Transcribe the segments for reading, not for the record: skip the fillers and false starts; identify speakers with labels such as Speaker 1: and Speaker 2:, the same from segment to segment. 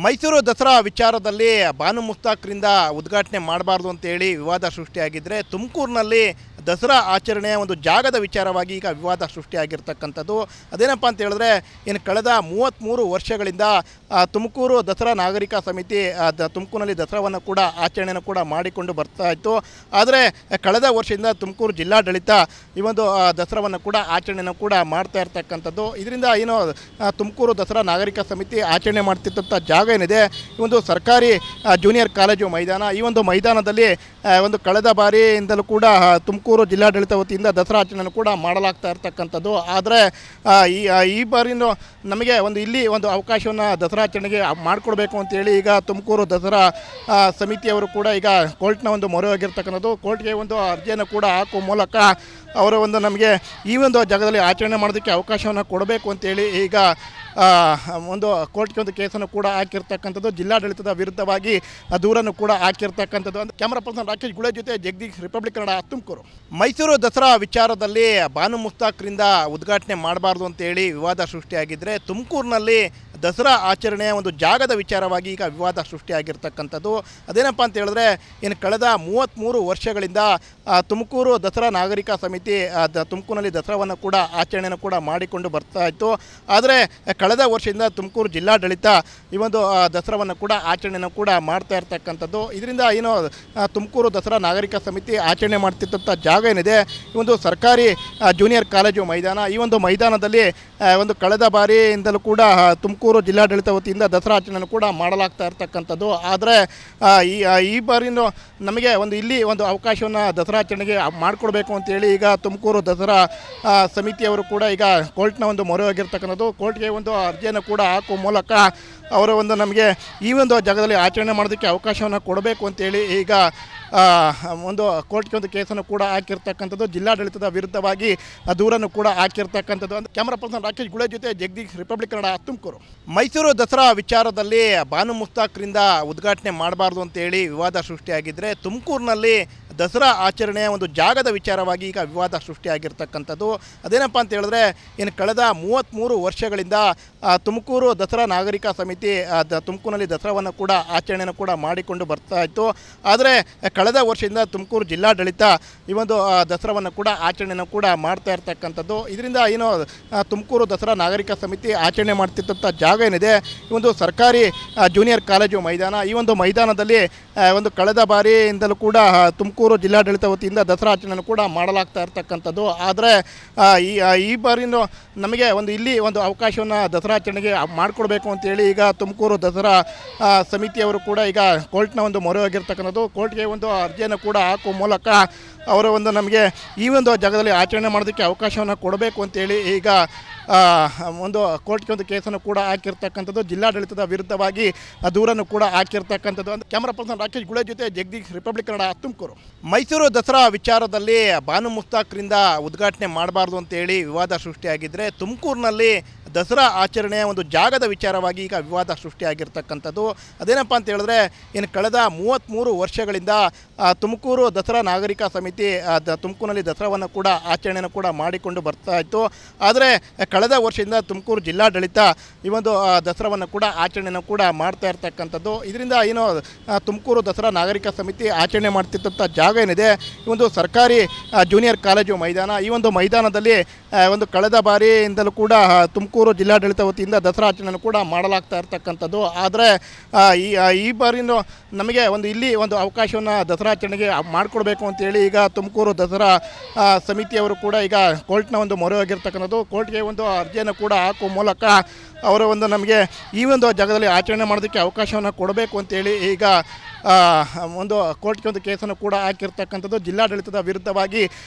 Speaker 1: ಮೈಸೂರು ದಸರಾ ವಿಚಾರದಲ್ಲಿ ಬಾನು ಮುಸ್ತಾಕ್ರಿಂದ ಉದ್ಘಾಟನೆ ಮಾಡಬಾರ್ದು ಅಂತೇಳಿ ವಿವಾದ ಸೃಷ್ಟಿಯಾಗಿದ್ದರೆ ತುಮಕೂರಿನಲ್ಲಿ ದಸರಾ ಆಚರಣೆಯ ಒಂದು ಜಾಗದ ವಿಚಾರವಾಗಿ ಈಗ ವಿವಾದ ಸೃಷ್ಟಿಯಾಗಿರ್ತಕ್ಕಂಥದ್ದು. ಅದೇನಪ್ಪ ಅಂತ ಹೇಳಿದ್ರೆ ಕಳೆದ 33 ವರ್ಷಗಳಿಂದ ತುಮಕೂರು ದಸರಾ ನಾಗರಿಕ ಸಮಿತಿ ತುಮಕೂರಿನಲ್ಲಿ ದಸರಾವನ್ನು ಕೂಡ ಆಚರಣೆಯನ್ನು ಕೂಡ ಮಾಡಿಕೊಂಡು ಬರ್ತಾ ಇತ್ತು. ಆದರೆ ಕಳೆದ ವರ್ಷದಿಂದ ತುಮಕೂರು ಜಿಲ್ಲಾಡಳಿತ ಈ ಒಂದು ದಸರಾವನ್ನು ಕೂಡ ಆಚರಣೆಯನ್ನು ಕೂಡ ಮಾಡ್ತಾ ಇರ್ತಕ್ಕಂಥದ್ದು. ಇದರಿಂದ ತುಮಕೂರು ದಸರಾ ನಾಗರಿಕ ಸಮಿತಿ ಆಚರಣೆ ಮಾಡ್ತಿದ್ದಂಥ ಜಾಗ ಏನಿದೆ, ಈ ಒಂದು ಸರ್ಕಾರಿ ಜೂನಿಯರ್ ಕಾಲೇಜು ಮೈದಾನ, ಈ ಒಂದು ಮೈದಾನದಲ್ಲಿ ಕಳೆದ ಬಾರಿಯಿಂದಲೂ ಕೂಡ ತುಮಕೂರು ಜಿಲ್ಲಾಡಳಿತ ವತಿಯಿಂದ ದಸರಾ ಆಚರಣೆಯನ್ನು ಕೂಡ ಮಾಡಲಾಗ್ತಾ ಇರ್ತಕ್ಕಂಥದ್ದು. ಆದರೆ ಈ ಬಾರಿನೂ ನಮಗೆ ಇಲ್ಲಿ ಅವಕಾಶವನ್ನು ದಸರಾ ಆಚರಣೆಗೆ ಮಾಡಿಕೊಡ್ಬೇಕು ಅಂತೇಳಿ ಈಗ ತುಮಕೂರು ದಸರಾ ಸಮಿತಿಯವರು ಕೂಡ ಈಗ ಕೋರ್ಟ್ನ ಮೊರೆ ಹೋಗಿರ್ತಕ್ಕಂಥದ್ದು. ಕೋರ್ಟ್ಗೆ ಅರ್ಜಿಯನ್ನು ಕೂಡ ಹಾಕುವ ಮೂಲಕ ಅವರು ನಮಗೆ ಈ ಜಾಗದಲ್ಲಿ ಆಚರಣೆ ಮಾಡೋದಕ್ಕೆ ಅವಕಾಶವನ್ನು ಕೊಡಬೇಕು ಅಂತೇಳಿ ಈಗ ಕೋರ್ಟ್ಗೆ ಕೇಸನ್ನು ಕೂಡ ಹಾಕಿರ್ತಕ್ಕಂಥದ್ದು. ಜಿಲ್ಲಾಡಳಿತದ ವಿರುದ್ಧವಾಗಿ ದೂರನ್ನು ಕೂಡ ಹಾಕಿರ್ತಕ್ಕಂಥದ್ದು. ಕ್ಯಾಮರಾ ಪರ್ಸನ್ ರಾಕೇಶ್ ಗುಳೆ ಜೊತೆ ಜಗದೀಶ್, ರಿಪಬ್ಲಿಕ್ ಕನ್ನಡ, ತುಮಕೂರು. ಮೈಸೂರು ದಸರಾ ವಿಚಾರದಲ್ಲಿ ಬಾನು ಮುಸ್ತಾಕ್ರಿಂದ ಉದ್ಘಾಟನೆ ಮಾಡಬಾರ್ದು ಅಂತೇಳಿ ವಿವಾದ ಸೃಷ್ಟಿಯಾಗಿದ್ದರೆ ತುಮಕೂರಿನಲ್ಲಿ ದಸರಾ ಆಚರಣೆಯ ಜಾಗದ ವಿಚಾರವಾಗಿ ಈಗ ವಿವಾದ ಸೃಷ್ಟಿಯಾಗಿರ್ತಕ್ಕಂಥದ್ದು. ಅದೇನಪ್ಪ ಅಂತ ಹೇಳಿದ್ರೆ ಕಳೆದ 33 ವರ್ಷಗಳಿಂದ ತುಮಕೂರು ದಸರಾ ನಾಗರಿಕ ಸಮಿತಿ ತುಮಕೂರಿನಲ್ಲಿ ದಸರಾವನ್ನು ಕೂಡ ಆಚರಣೆಯನ್ನು ಕೂಡ ಮಾಡಿಕೊಂಡು ಬರ್ತಾ ಇತ್ತು. ಆದರೆ ಕಳೆದ ವರ್ಷದಿಂದ ತುಮಕೂರು ಜಿಲ್ಲಾಡಳಿತ ಈ ದಸರಾವನ್ನು ಕೂಡ ಆಚರಣೆಯನ್ನು ಕೂಡ ಮಾಡ್ತಾ ಇರ್ತಕ್ಕಂಥದ್ದು. ಇದರಿಂದ ತುಮಕೂರು ದಸರಾ ನಾಗರಿಕ ಸಮಿತಿ ಆಚರಣೆ ಮಾಡ್ತಿದ್ದಂಥ ಜಾಗ ಏನಿದೆ, ಈ ಸರ್ಕಾರಿ ಜೂನಿಯರ್ ಕಾಲೇಜು ಮೈದಾನ, ಈ ಮೈದಾನದಲ್ಲಿ ಕಳೆದ ಬಾರಿಯಿಂದಲೂ ಕೂಡ ತುಮಕೂರು ಜಿಲ್ಲಾಡಳಿತ ವತಿಯಿಂದ ದಸರಾ ಆಚರಣೆಯನ್ನು ಕೂಡ ಮಾಡಲಾಗ್ತಾ ಇರ್ತಕ್ಕಂಥದ್ದು. ಆದರೆ ಈ ಬಾರಿನೂ ನಮಗೆ ಇಲ್ಲಿ ಅವಕಾಶವನ್ನು ದಸರಾ ಆಚರಣೆಗೆ ಮಾಡಿಕೊಡ್ಬೇಕು ಅಂತೇಳಿ ಈಗ ತುಮಕೂರು ದಸರಾ ಸಮಿತಿಯವರು ಕೂಡ ಈಗ ಕೋರ್ಟ್ನ ಮೊರೆ ಹೋಗಿರ್ತಕ್ಕಂಥದ್ದು. ಕೋರ್ಟ್ಗೆ ಅರ್ಜಿಯನ್ನು ಕೂಡ ಹಾಕುವ ಮೂಲಕ ಅವರು ನಮಗೆ ಈ ಜಾಗದಲ್ಲಿ ಆಚರಣೆ ಮಾಡೋದಕ್ಕೆ ಅವಕಾಶವನ್ನು ಕೊಡಬೇಕು ಅಂತೇಳಿ ಈಗ ಕೋರ್ಟ್ಗೆ ಕೇಸನ್ನು ಕೂಡ ಹಾಕಿರ್ತಕ್ಕಂಥದ್ದು. ಜಿಲ್ಲಾಡಳಿತದ ವಿರುದ್ಧವಾಗಿ ದೂರನ್ನು ಕೂಡ ಹಾಕಿರ್ತಕ್ಕಂಥದ್ದು. ಕ್ಯಾಮರಾ ಪರ್ಸನ್ ರಾಕೇಶ್ ಗುಳೆ ಜೊತೆ ಜಗದೀಶ್, ರಿಪಬ್ಲಿಕ್ ಕನ್ನಡ, ತುಮಕೂರು. ಮೈಸೂರು ದಸರಾ ವಿಚಾರದಲ್ಲಿ ಬಾನು ಮುಸ್ತಾಕ್ರಿಂದ ಉದ್ಘಾಟನೆ ಮಾಡಬಾರ್ದು ಅಂತೇಳಿ ವಿವಾದ ಸೃಷ್ಟಿಯಾಗಿದ್ದರೆ ತುಮಕೂರಿನಲ್ಲಿ ದಸರಾ ಆಚರಣೆಯ ಜಾಗದ ವಿಚಾರವಾಗಿ ಈಗ ವಿವಾದ ಸೃಷ್ಟಿಯಾಗಿರ್ತಕ್ಕಂಥದ್ದು. ಅದೇನಪ್ಪ ಅಂತ ಹೇಳಿದ್ರೆ ಕಳೆದ 33 ವರ್ಷಗಳಿಂದ ತುಮಕೂರು ದಸರಾ ನಾಗರಿಕ ಸಮಿತಿ ತುಮಕೂರಿನಲ್ಲಿ ದಸರಾವನ್ನು ಕೂಡ ಆಚರಣೆಯನ್ನು ಕೂಡ ಮಾಡಿಕೊಂಡು ಬರ್ತಾ ಇತ್ತು. ಆದರೆ ಕಳೆದ ವರ್ಷದಿಂದ ತುಮಕೂರು ಜಿಲ್ಲಾಡಳಿತ ಈ ದಸರಾವನ್ನು ಕೂಡ ಆಚರಣೆಯನ್ನು ಕೂಡ ಮಾಡ್ತಾ ಇರ್ತಕ್ಕಂಥದ್ದು. ಇದರಿಂದ ತುಮಕೂರು ದಸರಾ ನಾಗರಿಕ ಸಮಿತಿ ಆಚರಣೆ ಮಾಡ್ತಿದ್ದಂಥ ಜಾಗ ಏನಿದೆ, ಈ ಸರ್ಕಾರಿ ಜೂನಿಯರ್ ಕಾಲೇಜು ಮೈದಾನ, ಈ ಮೈದಾನದಲ್ಲಿ ಕಳೆದ ಬಾರಿಯಿಂದಲೂ ಕೂಡ ತುಮಕೂರು ಜಿಲ್ಲಾಡಳಿತ ವತಿಯಿಂದ ದಸರಾ ಆಚರಣೆಯನ್ನು ಕೂಡ ಮಾಡಲಾಗ್ತಾ ಇರ್ತಕ್ಕಂಥದ್ದು. ಆದರೆ ಈ ಬಾರಿನೂ ನಮಗೆ ಇಲ್ಲಿ ಅವಕಾಶವನ್ನು ದಸರಾ ಆಚರಣೆಗೆ ಮಾಡಿಕೊಡ್ಬೇಕು ಅಂತೇಳಿ ಈಗ ತುಮಕೂರು ದಸರಾ ಸಮಿತಿಯವರು ಕೂಡ ಈಗ ಕೋರ್ಟ್ನ ಮೊರೆ ಹೋಗಿರ್ತಕ್ಕಂಥದ್ದು. ಕೋರ್ಟ್ಗೆ ಅರ್ಜಿಯನ್ನು ಕೂಡ ಹಾಕುವ ಮೂಲಕ ಅವರು ನಮಗೆ ಈ ಜಾಗದಲ್ಲಿ ಆಚರಣೆ ಮಾಡೋದಕ್ಕೆ ಅವಕಾಶವನ್ನು ಕೊಡಬೇಕು ಅಂತೇಳಿ ಈಗ ಕೋರ್ಟ್ಗೆ ಕೇಸನ್ನು ಕೂಡ ಹಾಕಿರ್ತಕ್ಕಂಥದ್ದು. ಜಿಲ್ಲಾಡಳಿತದ ವಿರುದ್ಧವಾಗಿ ದೂರನ್ನು ಕೂಡ ಹಾಕಿರ್ತಕ್ಕಂಥದ್ದು. ಕ್ಯಾಮರಾ ಪರ್ಸನ್ ರಾಕೇಶ್ ಗುಳೆ ಜೊತೆ ಜಗದೀಶ್, ರಿಪಬ್ಲಿಕ್ ಕನ್ನಡ, ತುಮಕೂರು. ಮೈಸೂರು ದಸರಾ ವಿಚಾರದಲ್ಲಿ ಬಾನು ಮುಸ್ತಾಕ್ರಿಂದ ಉದ್ಘಾಟನೆ ಮಾಡಬಾರ್ದು ಅಂತೇಳಿ ವಿವಾದ ಸೃಷ್ಟಿಯಾಗಿದ್ದರೆ ತುಮಕೂರಿನಲ್ಲಿ ದಸರಾ ಆಚರಣೆಯ ಜಾಗದ ವಿಚಾರವಾಗಿ ಈಗ ವಿವಾದ ಸೃಷ್ಟಿಯಾಗಿರ್ತಕ್ಕಂಥದ್ದು. ಅದೇನಪ್ಪ ಅಂತ ಹೇಳಿದ್ರೆ ಕಳೆದ 33 ವರ್ಷಗಳಿಂದ ತುಮಕೂರು ದಸರಾ ನಾಗರಿಕ ಸಮಿತಿ ತುಮಕೂರಿನಲ್ಲಿ ದಸರಾವನ್ನು ಕೂಡ ಆಚರಣೆಯನ್ನು ಕೂಡ ಮಾಡಿಕೊಂಡು ಬರ್ತಾ ಇತ್ತು. ಆದರೆ ಕಳೆದ ವರ್ಷದಿಂದ ತುಮಕೂರು ಜಿಲ್ಲಾಡಳಿತ ಈ ದಸರಾವನ್ನು ಕೂಡ ಆಚರಣೆಯನ್ನು ಕೂಡ ಮಾಡ್ತಾ ಇರ್ತಕ್ಕಂಥದ್ದು. ಇದರಿಂದ ತುಮಕೂರು ದಸರಾ ನಾಗರಿಕ ಸಮಿತಿ ಆಚರಣೆ ಮಾಡ್ತಿದ್ದಂಥ ಜಾಗ ಏನಿದೆ, ಈ ಸರ್ಕಾರಿ ಜೂನಿಯರ್ ಕಾಲೇಜು ಮೈದಾನ, ಈ ಮೈದಾನದಲ್ಲಿ ಕಳೆದ ಬಾರಿಯಿಂದಲೂ ಕೂಡ ತುಮಕೂರು ಜಿಲ್ಲಾಡಳಿತ ವತಿಯಿಂದ ದಸರಾ ಆಚರಣೆಯನ್ನು ಕೂಡ ಮಾಡಲಾಗ್ತಾ ಇರ್ತಕ್ಕಂಥದ್ದು. ಆದರೆ ಈ ಬಾರಿನೂ ನಮಗೆ ಇಲ್ಲಿ ಅವಕಾಶವನ್ನು ದಸರಾ ಆಚರಣೆಗೆ ಮಾಡಿಕೊಡ್ಬೇಕು ಅಂತೇಳಿ ಈಗ ತುಮಕೂರು ದಸರಾ ಸಮಿತಿಯವರು ಕೂಡ ಈಗ ಕೋರ್ಟ್ನ ಮೊರೆ ಹೋಗಿರ್ತಕ್ಕಂಥದ್ದು. ಕೋರ್ಟ್ಗೆ ಅರ್ಜಿಯನ್ನು ಕೂಡ ಹಾಕುವ ಮೂಲಕ ಅವರು ನಮಗೆ ಈ ಜಾಗದಲ್ಲಿ ಆಚರಣೆ ಮಾಡೋದಕ್ಕೆ ಅವಕಾಶವನ್ನು ಕೊಡಬೇಕು ಅಂತೇಳಿ ಈಗ ಕೋರ್ಟ್ಗೆ ಕೇಸನ್ನು ಕೂಡ ಹಾಕಿರ್ತಕ್ಕಂಥದ್ದು. ಜಿಲ್ಲಾಡಳಿತದ ವಿರುದ್ಧವಾಗಿ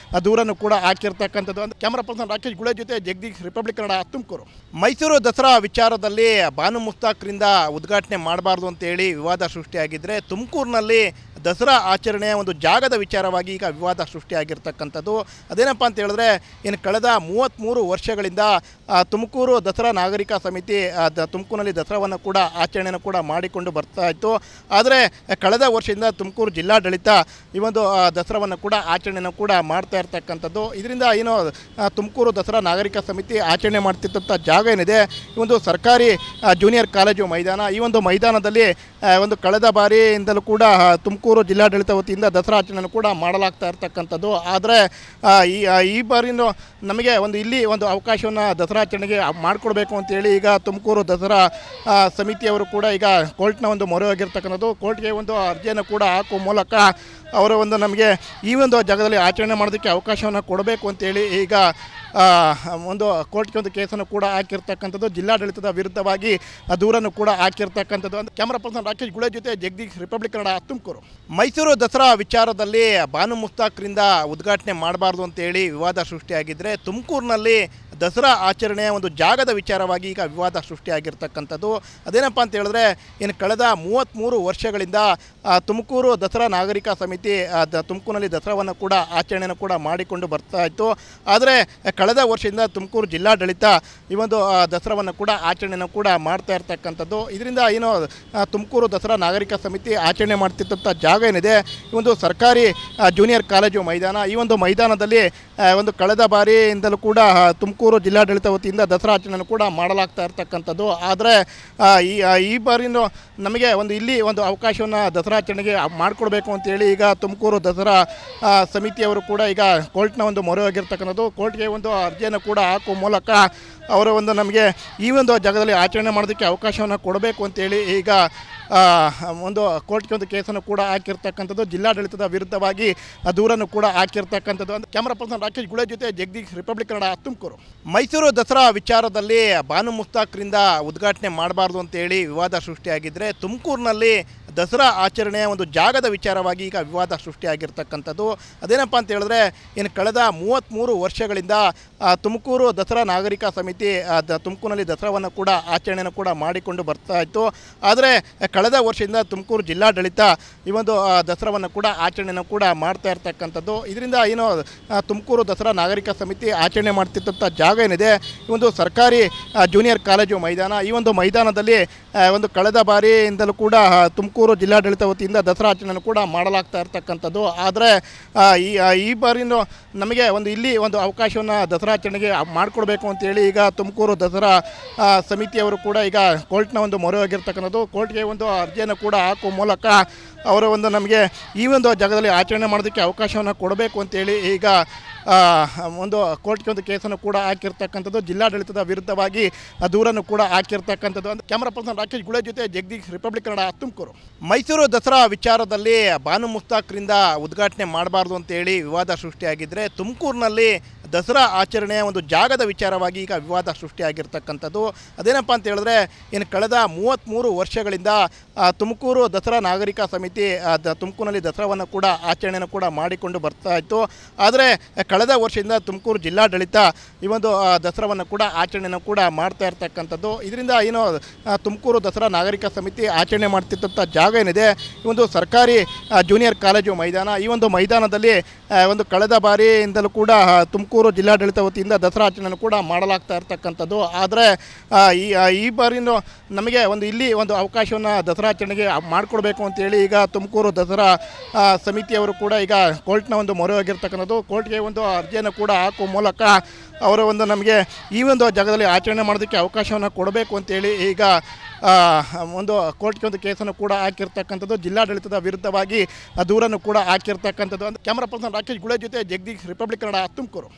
Speaker 1: ದೂರನ್ನು ಕೂಡ ಹಾಕಿರ್ತಕ್ಕಂಥದ್ದು. ಕ್ಯಾಮರಾ ಪರ್ಸನ್ ರಾಕೇಶ್ ಗುಳೆ ಜೊತೆ ಜಗದೀಶ್, ರಿಪಬ್ಲಿಕ್ ಕನ್ನಡ, ತುಮಕೂರು. ಮೈಸೂರು ದಸರಾ ವಿಚಾರದಲ್ಲಿ ಬಾನು ಮುಸ್ತಾಕ್ರಿಂದ ಉದ್ಘಾಟನೆ ಮಾಡಬಾರ್ದು ಅಂತೇಳಿ ವಿವಾದ ಸೃಷ್ಟಿಯಾಗಿದ್ದರೆ ತುಮಕೂರಿನಲ್ಲಿ ದಸರಾ ಆಚರಣೆಯ ಒಂದು ಜಾಗದ ವಿಚಾರವಾಗಿ ಈಗ ವಿವಾದ ಸೃಷ್ಟಿಯಾಗಿರ್ತಕ್ಕಂಥದ್ದು. ಅದೇನಪ್ಪ ಅಂತ ಹೇಳಿದ್ರೆ, ಇನ್ನು ಕಳೆದ 33 ವರ್ಷಗಳಿಂದ ತುಮಕೂರು ದಸರಾ ನಾಗರಿಕ ಸಮಿತಿ ತುಮಕೂರಿನಲ್ಲಿ ದಸರಾವನ್ನು ಕೂಡ ಆಚರಣೆಯನ್ನು ಕೂಡ ಮಾಡಿಕೊಂಡು ಬರ್ತಾ ಇತ್ತು. ಆದರೆ ಕಳೆದ ವರ್ಷದಿಂದ ತುಮಕೂರು ಜಿಲ್ಲಾಡಳಿತ ಈ ಒಂದು ದಸರಾವನ್ನು ಕೂಡ ಆಚರಣೆಯನ್ನು ಕೂಡ ಮಾಡ್ತಾ ಇರ್ತಕ್ಕಂಥದ್ದು. ಇದರಿಂದ ಏನು ತುಮಕೂರು ದಸರಾ ನಾಗರಿಕ ಸಮಿತಿ ಆಚರಣೆ ಮಾಡ್ತಿದ್ದಂಥ ಜಾಗ ಏನಿದೆ, ಈ ಒಂದು ಸರ್ಕಾರಿ ಜೂನಿಯರ್ ಕಾಲೇಜು ಮೈದಾನ, ಈ ಒಂದು ಮೈದಾನದಲ್ಲಿ ಒಂದು ಕಳೆದ ಬಾರಿಯಿಂದಲೂ ಕೂಡ ತುಮಕೂರು ಜಿಲ್ಲಾಡಳಿತ ವತಿಯಿಂದ ದಸರಾ ಆಚರಣೆಯನ್ನು ಕೂಡ ಮಾಡಲಾಗ್ತಾ ಇರ್ತಕ್ಕಂಥದ್ದು. ಆದರೆ ಈ ಬಾರಿನೂ ನಮಗೆ ಇಲ್ಲಿ ಒಂದು ಅವಕಾಶವನ್ನು ದಸರಾ ಆಚರಣೆಗೆ ಮಾಡಿಕೊಡ್ಬೇಕು ಅಂತೇಳಿ ಈಗ ತುಮಕೂರು ದಸರಾ ಸಮಿತಿಯವರು ಕೂಡ ಈಗ ಕೋರ್ಟ್ನ ಒಂದು ಮೊರೆ ಹೋಗಿರ್ತಕ್ಕಂಥದ್ದು. ಕೋರ್ಟ್ಗೆ ಒಂದು ಅರ್ಜಿಯನ್ನು ಕೂಡ ಹಾಕುವ ಮೂಲಕ ಅವರು ನಮಗೆ ಈ ಒಂದು ಜಾಗದಲ್ಲಿ ಆಚರಣೆ ಮಾಡೋದಕ್ಕೆ ಅವಕಾಶವನ್ನು ಕೊಡಬೇಕು ಅಂತೇಳಿ ಈಗ ಒಂದು ಕೋರ್ಟ್ಗೆ ಒಂದು ಕೇಸನ್ನು ಕೂಡ ಹಾಕಿರ್ತಕ್ಕಂಥದ್ದು. ಜಿಲ್ಲಾಡಳಿತದ ವಿರುದ್ಧವಾಗಿ ದೂರನ್ನು ಕೂಡ ಹಾಕಿರ್ತಕ್ಕಂಥದ್ದು. ಕ್ಯಾಮರಾ ಪರ್ಸನ್ ರಾಕೇಶ್ ಗುಳೆ ಜೊತೆ ಜಗದೀಶ್, ರಿಪಬ್ಲಿಕ್ ಕನ್ನಡ, ತುಮಕೂರು. ಮೈಸೂರು ದಸರಾ ವಿಚಾರದಲ್ಲಿ ಬಾನು ಮುಸ್ತಾಕ್ರಿಂದ ಉದ್ಘಾಟನೆ ಮಾಡಬಾರ್ದು ಅಂತೇಳಿ ವಿವಾದ ಸೃಷ್ಟಿಯಾಗಿದ್ದರೆ, ತುಮಕೂರಿನಲ್ಲಿ ದಸರಾ ಆಚರಣೆಯ ಒಂದು ಜಾಗದ ವಿಚಾರವಾಗಿ ಈಗ ವಿವಾದ ಸೃಷ್ಟಿಯಾಗಿರ್ತಕ್ಕಂಥದ್ದು. ಅದೇನಪ್ಪ ಅಂತ ಹೇಳಿದ್ರೆ, ಇನ್ನು ಕಳೆದ 33 ವರ್ಷಗಳಿಂದ ತುಮಕೂರು ದಸರಾ ನಾಗರಿಕ ಸಮಿತಿ ತುಮಕೂರಿನಲ್ಲಿ ದಸರಾವನ್ನು ಕೂಡ ಆಚರಣೆಯನ್ನು ಕೂಡ ಮಾಡಿಕೊಂಡು ಬರ್ತಾ ಇತ್ತು. ಆದರೆ ಕಳೆದ ವರ್ಷದಿಂದ ತುಮಕೂರು ಜಿಲ್ಲಾಡಳಿತ ಈ ಒಂದು ದಸರಾವನ್ನು ಕೂಡ ಆಚರಣೆಯನ್ನು ಕೂಡ ಮಾಡ್ತಾ ಇರ್ತಕ್ಕಂಥದ್ದು. ಇದರಿಂದ ಏನು ತುಮಕೂರು ದಸರಾ ನಾಗರಿಕ ಸಮಿತಿ ಆಚರಣೆ ಮಾಡ್ತಿದ್ದಂಥ ಜಾಗ ಏನಿದೆ, ಈ ಒಂದು ಸರ್ಕಾರಿ ಜೂನಿಯರ್ ಕಾಲೇಜು ಮೈದಾನ, ಈ ಒಂದು ಮೈದಾನದಲ್ಲಿ ಒಂದು ಕಳೆದ ಬಾರಿಯಿಂದಲೂ ಕೂಡ ತುಮಕೂರು ಜಿಲ್ಲಾಡಳಿತ ವತಿಯಿಂದ ದಸರಾ ಆಚರಣೆಯನ್ನು ಕೂಡ ಮಾಡಲಾಗ್ತಾ ಇರ್ತಕ್ಕಂಥದ್ದು. ಆದರೆ ಈ ಬಾರಿನೂ ನಮಗೆ ಇಲ್ಲಿ ಒಂದು ಅವಕಾಶವನ್ನು ದಸರಾ ಆಚರಣೆಗೆ ಮಾಡಿಕೊಡ್ಬೇಕು ಅಂತೇಳಿ ಈಗ ತುಮಕೂರು ದಸರಾ ಸಮಿತಿಯವರು ಕೂಡ ಈಗ ಕೋರ್ಟ್ನ ಒಂದು ಮೊರೆ ಹೋಗಿರ್ತಕ್ಕಂಥದ್ದು. ಕೋರ್ಟ್ಗೆ ಒಂದು ಅರ್ಜಿಯನ್ನು ಕೂಡ ಹಾಕುವ ಮೂಲಕ ಅವರು ನಮಗೆ ಈ ಒಂದು ಜಾಗದಲ್ಲಿ ಆಚರಣೆ ಮಾಡೋದಕ್ಕೆ ಅವಕಾಶವನ್ನು ಕೊಡಬೇಕು ಅಂತೇಳಿ ಈಗ ಒಂದು ಕೋರ್ಟ್ಗೆ ಒಂದು ಕೇಸನ್ನು ಕೂಡ ಹಾಕಿರ್ತಕ್ಕಂಥದ್ದು. ಜಿಲ್ಲಾಡಳಿತದ ವಿರುದ್ಧವಾಗಿ ದೂರನ್ನು ಕೂಡ ಹಾಕಿರ್ತಕ್ಕಂಥದ್ದು. ಕ್ಯಾಮರಾ ಪರ್ಸನ್ ರಾಕೇಶ್ ಗುಳೆ ಜೊತೆ ಜಗದೀಶ್, ರಿಪಬ್ಲಿಕ್ ಕನ್ನಡ, ತುಮಕೂರು. ಮೈಸೂರು ದಸರಾ ವಿಚಾರದಲ್ಲಿ ಬಾನು ಮುಸ್ತಾಕ್ರಿಂದ ಉದ್ಘಾಟನೆ ಮಾಡಬಾರ್ದು ಅಂತೇಳಿ ವಿವಾದ ಸೃಷ್ಟಿಯಾಗಿದ್ದರೆ, ತುಮಕೂರಿನಲ್ಲಿ ದಸರಾ ಆಚರಣೆಯ ಒಂದು ಜಾಗದ ವಿಚಾರವಾಗಿ ಈಗ ವಿವಾದ ಸೃಷ್ಟಿಯಾಗಿರ್ತಕ್ಕಂಥದ್ದು. ಅದೇನಪ್ಪ ಅಂತ ಹೇಳಿದ್ರೆ, ಇನ್ನು ಕಳೆದ 33 ವರ್ಷಗಳಿಂದ ತುಮಕೂರು ದಸರಾ ನಾಗರಿಕ ಸಮಿತಿ ತುಮಕೂರಿನಲ್ಲಿ ದಸರಾವನ್ನು ಕೂಡ ಆಚರಣೆಯನ್ನು ಕೂಡ ಮಾಡಿಕೊಂಡು ಬರ್ತಾ ಇತ್ತು. ಆದರೆ ಕಳೆದ ವರ್ಷದಿಂದ ತುಮಕೂರು ಜಿಲ್ಲಾಡಳಿತ ಈ ಒಂದು ದಸರಾವನ್ನು ಕೂಡ ಆಚರಣೆಯನ್ನು ಕೂಡ ಮಾಡ್ತಾ ಇರ್ತಕ್ಕಂಥದ್ದು. ಇದರಿಂದ ಏನು ತುಮಕೂರು ದಸರಾ ನಾಗರಿಕ ಸಮಿತಿ ಆಚರಣೆ ಮಾಡ್ತಿದ್ದಂಥ ಜಾಗ ಏನಿದೆ, ಈ ಒಂದು ಸರ್ಕಾರಿ ಜೂನಿಯರ್ ಕಾಲೇಜು ಮೈದಾನ, ಈ ಒಂದು ಮೈದಾನದಲ್ಲಿ ಒಂದು ಕಳೆದ ಬಾರಿಯಿಂದಲೂ ಕೂಡ ತುಮಕೂರು ಜಿಲ್ಲಾಡಳಿತ ವತಿಯಿಂದ ದಸರಾ ಆಚರಣೆಯನ್ನು ಕೂಡ ಮಾಡಲಾಗ್ತಾ ಇರ್ತಕ್ಕಂಥದ್ದು. ಆದರೆ ಈ ಬಾರಿನೂ ನಮಗೆ ಇಲ್ಲಿ ಒಂದು ಅವಕಾಶವನ್ನು ದಸರಾ ಆಚರಣೆಗೆ ಮಾಡಿಕೊಡ್ಬೇಕು ಅಂತೇಳಿ ಈಗ ತುಮಕೂರು ದಸರಾ ಸಮಿತಿಯವರು ಕೂಡ ಈಗ ಕೋರ್ಟ್ನ ಒಂದು ಮೊರೆ ಹೋಗಿರ್ತಕ್ಕಂಥದ್ದು. ಕೋರ್ಟ್ಗೆ ಒಂದು ಅರ್ಜಿಯನ್ನು ಕೂಡ ಹಾಕುವ ಮೂಲಕ ಅವರು ನಮಗೆ ಈ ಒಂದು ಜಾಗದಲ್ಲಿ ಆಚರಣೆ ಮಾಡೋದಕ್ಕೆ ಅವಕಾಶವನ್ನು ಕೊಡಬೇಕು ಅಂತೇಳಿ ಈಗ ಒಂದು ಕೋರ್ಟ್ಗೆ ಒಂದು ಕೇಸನ್ನು ಕೂಡ ಹಾಕಿರ್ತಕ್ಕಂಥದ್ದು. ಜಿಲ್ಲಾಡಳಿತದ ವಿರುದ್ಧವಾಗಿ ದೂರನ್ನು ಕೂಡ ಹಾಕಿರ್ತಕ್ಕಂಥದ್ದು. ಕ್ಯಾಮರಾ ಪರ್ಸನ್ ರಾಕೇಶ್ ಗುಳೆ ಜೊತೆ ಜಗದೀಶ್, ರಿಪಬ್ಲಿಕ್ ಕನ್ನಡ, ತುಮಕೂರು. ಮೈಸೂರು ದಸರಾ ವಿಚಾರದಲ್ಲಿ ಬಾನು ಮುಸ್ತಾಕ್ರಿಂದ ಉದ್ಘಾಟನೆ ಮಾಡಬಾರ್ದು ಅಂತೇಳಿ ವಿವಾದ ಸೃಷ್ಟಿಯಾಗಿದ್ದರೆ, ತುಮಕೂರಿನಲ್ಲಿ ದಸರಾ ಆಚರಣೆಯ ಒಂದು ಜಾಗದ ವಿಚಾರವಾಗಿ ಈಗ ವಿವಾದ ಸೃಷ್ಟಿಯಾಗಿರ್ತಕ್ಕಂಥದ್ದು. ಅದೇನಪ್ಪ ಅಂತ ಹೇಳಿದ್ರೆ, ಇನ್ನು ಕಳೆದ 33 ವರ್ಷಗಳಿಂದ ತುಮಕೂರು ದಸರಾ ನಾಗರಿಕ ಸಮಿತಿ ತುಮಕೂರಿನಲ್ಲಿ ದಸರಾವನ್ನು ಕೂಡ ಆಚರಣೆಯನ್ನು ಕೂಡ ಮಾಡಿಕೊಂಡು ಬರ್ತಾ ಇತ್ತು. ಆದರೆ ಕಳೆದ ವರ್ಷದಿಂದ ತುಮಕೂರು ಜಿಲ್ಲಾಡಳಿತ ಈ ಒಂದು ದಸರಾವನ್ನು ಕೂಡ ಆಚರಣೆಯನ್ನು ಕೂಡ ಮಾಡ್ತಾ ಇರ್ತಕ್ಕಂಥದ್ದು. ಇದರಿಂದ ಏನು ತುಮಕೂರು ದಸರಾ ನಾಗರಿಕ ಸಮಿತಿ ಆಚರಣೆ ಮಾಡ್ತಿದ್ದಂಥ ಜಾಗ ಏನಿದೆ, ಈ ಒಂದು ಸರ್ಕಾರಿ ಜೂನಿಯರ್ ಕಾಲೇಜು ಮೈದಾನ, ಈ ಒಂದು ಮೈದಾನದಲ್ಲಿ ಒಂದು ಕಳೆದ ಬಾರಿಯಿಂದಲೂ ಕೂಡ ತುಮಕೂರು ಜಿಲ್ಲಾಡಳಿತ ವತಿಯಿಂದ ದಸರಾ ಆಚರಣೆಯನ್ನು ಕೂಡ ಮಾಡಲಾಗ್ತಾ ಇರ್ತಕ್ಕಂಥದ್ದು. ಆದರೆ ಈ ಬಾರಿನೂ ನಮಗೆ ಇಲ್ಲಿ ಒಂದು ಅವಕಾಶವನ್ನು ದಸರಾ ಆಚರಣೆಗೆ ಮಾಡಿಕೊಡ್ಬೇಕು ಅಂತೇಳಿ ಈಗ ತುಮಕೂರು ದಸರಾ ಸಮಿತಿಯವರು ಕೂಡ ಈಗ ಕೋರ್ಟ್ನ ಒಂದು ಮೊರೆ ಹೋಗಿರ್ತಕ್ಕಂಥದ್ದು. ಕೋರ್ಟ್ಗೆ ಒಂದು ಅರ್ಜಿಯನ್ನು ಕೂಡ ಹಾಕುವ ಮೂಲಕ ಅವರು ನಮಗೆ ಈ ಒಂದು ಜಾಗದಲ್ಲಿ ಆಚರಣೆ ಮಾಡೋದಕ್ಕೆ ಅವಕಾಶವನ್ನು ಕೊಡಬೇಕು ಅಂತೇಳಿ ಈಗ ಒಂದು ಕೋರ್ಟ್ಗೆ ಒಂದು ಕೇಸನ್ನು ಕೂಡ ಹಾಕಿರ್ತಕ್ಕಂಥದ್ದು. ಜಿಲ್ಲಾಡಳಿತದ ವಿರುದ್ಧವಾಗಿ ದೂರನ್ನು ಕೂಡ ಹಾಕಿರ್ತಕ್ಕಂಥದ್ದು. ಕ್ಯಾಮರಾ ಪರ್ಸನ್ ರಾಕೇಶ್ ಗುಳೆ ಜೊತೆ ಜಗದೀಶ್, ರಿಪಬ್ಲಿಕ್ ಕನ್ನಡ, ತುಮಕೂರು.